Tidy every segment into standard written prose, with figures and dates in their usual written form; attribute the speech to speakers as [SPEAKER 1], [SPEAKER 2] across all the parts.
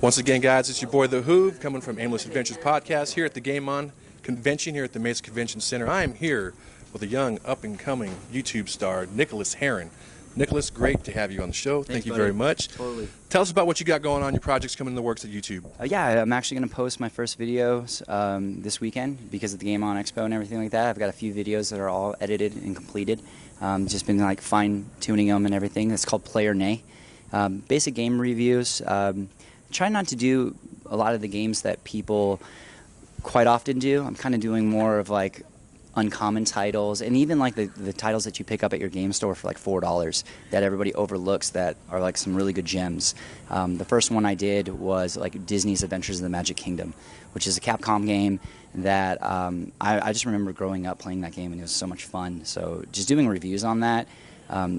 [SPEAKER 1] Once again, guys, it's your boy The Hoove coming from Aimless Adventures Podcast here at the Game On Convention here at the Mesa Convention Center. I am here with a young, up-and-coming YouTube star, Nicholaus Herrin. Nicholaus, great to have you on the show. Thank you very much.
[SPEAKER 2] Totally.
[SPEAKER 1] Tell us about what you got going on, your projects coming in the works at YouTube.
[SPEAKER 2] Yeah, I'm actually going to post my first videos this weekend because of the Game On Expo and everything like that. I've got a few videos that are all edited and completed. Just been like fine-tuning them and everything. It's called Play or Nay. Basic game reviews. Try not to do a lot of the games that people quite often do. I'm kind of doing more of like uncommon titles, and even like the titles that you pick up at your game store for like $4 that everybody overlooks that are like some really good gems. The first one I did was like Disney's Adventures in the Magic Kingdom, which is a Capcom game that I just remember growing up playing that game, and it was so much fun. So just doing reviews on that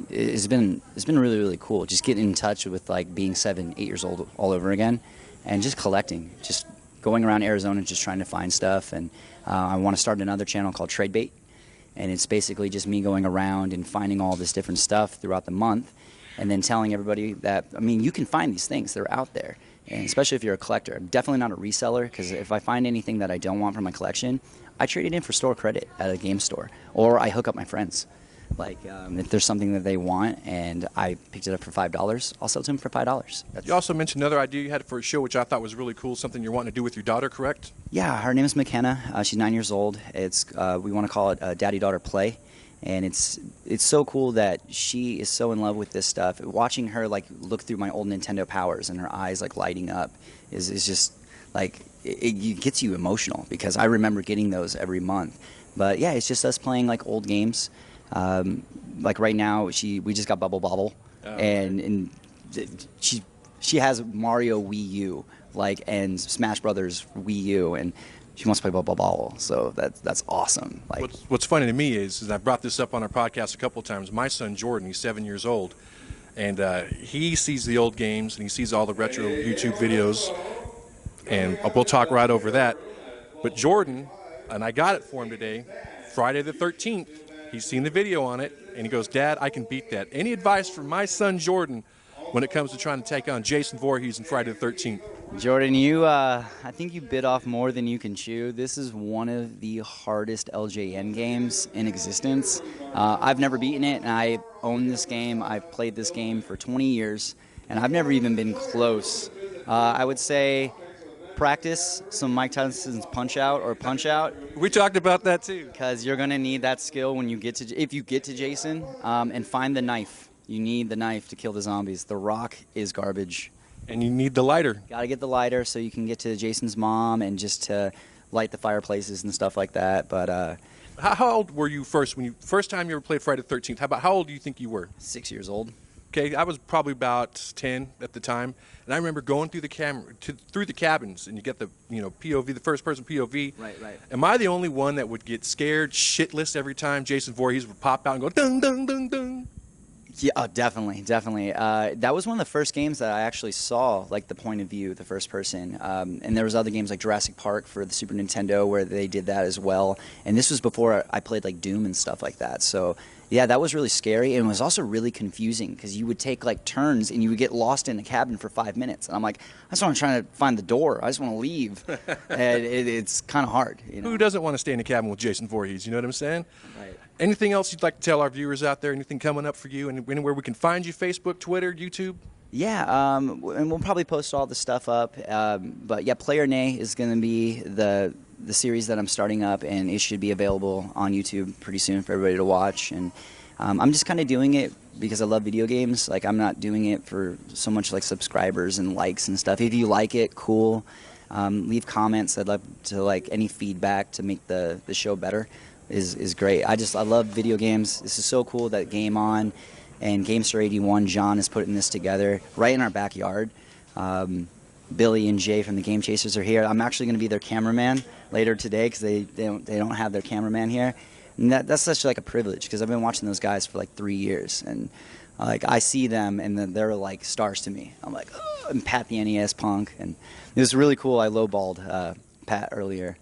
[SPEAKER 2] it's been really, really cool. Just getting in touch with like being 7, 8 years old all over again, and just collecting, just going around Arizona just trying to find stuff. And I want to start another channel called Trade Bait, and it's basically just me going around and finding all this different stuff throughout the month, and then telling everybody that, I mean, you can find these things, they're out there, and especially if you're a collector. I'm definitely not a reseller, because if I find anything that I don't want for my collection, I trade it in for store credit at a game store, or I hook up my friends. Like, if there's something that they want and I picked it up for $5, I'll sell it to them for $5.
[SPEAKER 1] You also mentioned another idea you had for a show, which I thought was really cool, something you're wanting to do with your daughter, correct?
[SPEAKER 2] Yeah, her name is McKenna. She's 9 years old. It's we want to call it Daddy-Daughter Play. And it's so cool that she is so in love with this stuff. Watching her like look through my old Nintendo Powers and her eyes like lighting up is just like, it gets you emotional, because I remember getting those every month. But yeah, it's just us playing like old games. Like right now, we just got Bubble Bobble, and she has Mario Wii U, like, and Smash Brothers Wii U, and she wants to play Bubble Bobble. So that's awesome. Like,
[SPEAKER 1] what's funny to me is I brought this up on our podcast a couple of times. My son Jordan, he's 7 years old, and he sees the old games and he sees all the retro YouTube videos, and we'll talk right over that. But Jordan, and I got it for him today, Friday the 13th. He's seen the video on it, and he goes, "Dad, I can beat that." Any advice for my son Jordan when it comes to trying to take on Jason Voorhees and Friday the 13th?
[SPEAKER 2] Jordan, I think you bit off more than you can chew. This is one of the hardest LJN games in existence. I've never beaten it, and I own this game. I've played this game for 20 years, and I've never even been close. I would say practice some Mike Tyson's Punch-Out or Punch-Out.
[SPEAKER 1] We talked about that too.
[SPEAKER 2] Because you're going to need that skill when you get to, if you get to Jason, and find the knife. You need the knife to kill the zombies. The rock is garbage.
[SPEAKER 1] And you need the lighter.
[SPEAKER 2] Got to get the lighter so you can get to Jason's mom and just to light the fireplaces and stuff like that. But
[SPEAKER 1] how old were you first time you ever played Friday the 13th? How old do you think you were?
[SPEAKER 2] 6 years old.
[SPEAKER 1] Okay, I was probably about 10 at the time, and I remember going through the through the cabins, and you get the POV, the first person POV.
[SPEAKER 2] Right.
[SPEAKER 1] Am I the only one that would get scared shitless every time Jason Voorhees would pop out and go dun dun dun dun?
[SPEAKER 2] Yeah, definitely. That was one of the first games that I actually saw, like the point of view, the first person. And there was other games like Jurassic Park for the Super Nintendo where they did that as well. And this was before I played like Doom and stuff like that. So yeah, that was really scary, and it was also really confusing because you would take like turns and you would get lost in the cabin for 5 minutes. And I'm like, I just want to try to find the door. I just want to leave. And it's kind of hard.
[SPEAKER 1] Who doesn't want to stay in the cabin with Jason Voorhees? You know what I'm saying?
[SPEAKER 2] Right.
[SPEAKER 1] Anything else you'd like to tell our viewers out there? Anything coming up for you? And anywhere we can find you? Facebook, Twitter, YouTube?
[SPEAKER 2] Yeah, and we'll probably post all the stuff up. But yeah, Play or Nay is going to be the series that I'm starting up, and it should be available on YouTube pretty soon for everybody to watch. And I'm just kind of doing it because I love video games. Like, I'm not doing it for so much like subscribers and likes and stuff. If you like it, cool. Leave comments. I'd love to, like, any feedback to make the show better is great. I love video games. This is so cool that Game On and GameStar 81, John, is putting this together right in our backyard. Billy and Jay from the Game Chasers are here. I'm actually going to be their cameraman later today because they don't have their cameraman here. And that's such like a privilege because I've been watching those guys for like 3 years, and like I see them and then they're like stars to me. I'm like, oh, and Pat the NES punk, and it was really cool. I lowballed Pat earlier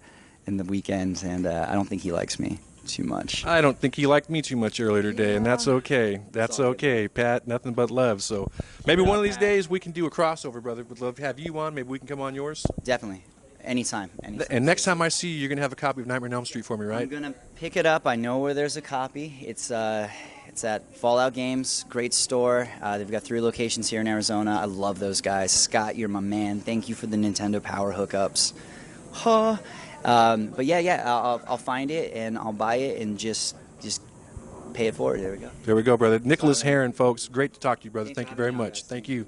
[SPEAKER 2] in the weekend, and I don't think he likes me. too much.
[SPEAKER 1] I don't think he liked me too much earlier today, and that's okay. That's okay, Pat. Nothing but love. So maybe one of these days we can do a crossover, brother. Would love to have you on. Maybe we can come on yours.
[SPEAKER 2] Definitely. Anytime.
[SPEAKER 1] And next time I see you, you're going to have a copy of Nightmare on Elm Street for me, right?
[SPEAKER 2] I'm going to pick it up. I know where there's a copy. It's at Fallout Games. Great store. They've got 3 locations here in Arizona. I love those guys. Scott, you're my man. Thank you for the Nintendo Power hookups. Huh. But yeah, I'll find it and I'll buy it and just pay it forward. There we go.
[SPEAKER 1] There we go, brother. Nicholaus Herrin, folks. Great to talk to you, brother. Thank you very much. Thank you.